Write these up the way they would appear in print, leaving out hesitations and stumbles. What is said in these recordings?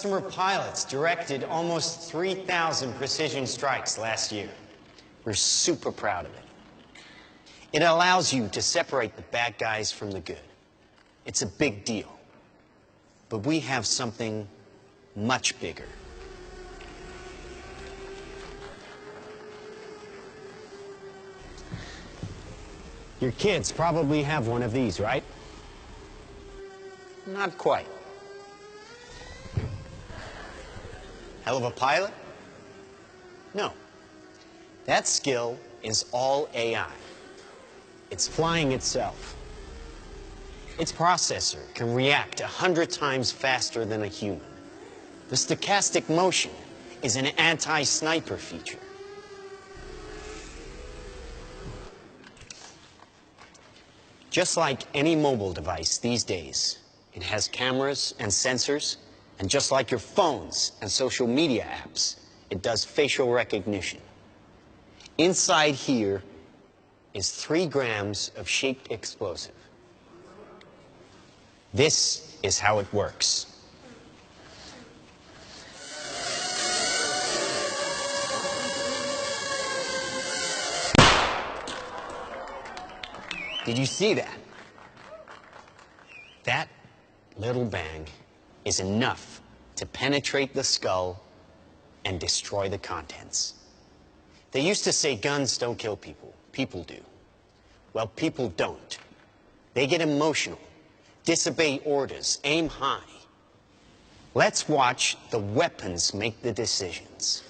customer pilots directed almost 3,000 precision strikes last year. We're super proud of it. It allows you to separate the bad guys from the good. It's a big deal. But we have something much bigger. Your kids probably have one of these, right? Not quite. Hell of a pilot? No. That skill is all AI. It's flying itself. Its processor can react 100 times faster than a human. The stochastic motion is an anti-sniper feature. Just like any mobile device these days, it has cameras and sensors, and just like your phones and social media apps, it does facial recognition. Inside here is 3 grams of shaped explosive. This is how it works. Did you see that? That little bang is enough to penetrate the skull and destroy the contents. They used to say guns don't kill people. People do. Well, people don't. They get emotional, disobey orders, aim high. Let's watch the weapons make the decisions.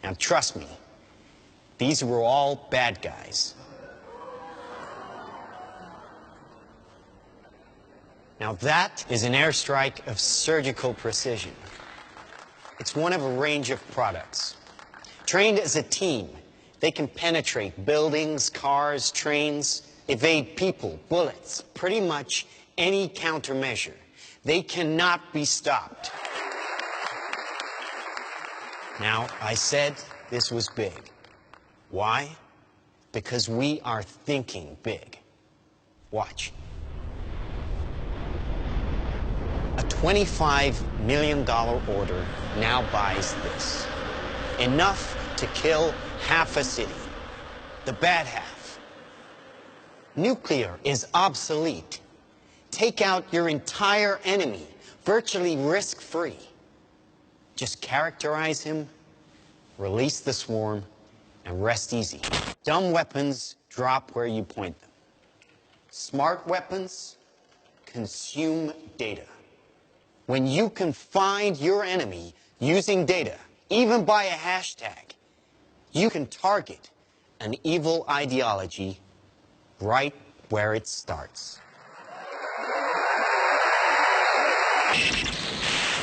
Now, trust me, these were all bad guys. Now that is an airstrike of surgical precision. It's one of a range of products. Trained as a team, they can penetrate buildings, cars, trains, evade people, bullets, pretty much any countermeasure. They cannot be stopped. Now, I said this was big. Why? Because we are thinking big. Watch. A $25 million order now buys this. Enough to kill half a city. The bad half. Nuclear is obsolete. Take out your entire enemy, virtually risk-free. Just characterize him, release the swarm, and rest easy. Dumb weapons drop where you point them. Smart weapons consume data. When you can find your enemy using data, even by a hashtag, you can target an evil ideology right where it starts.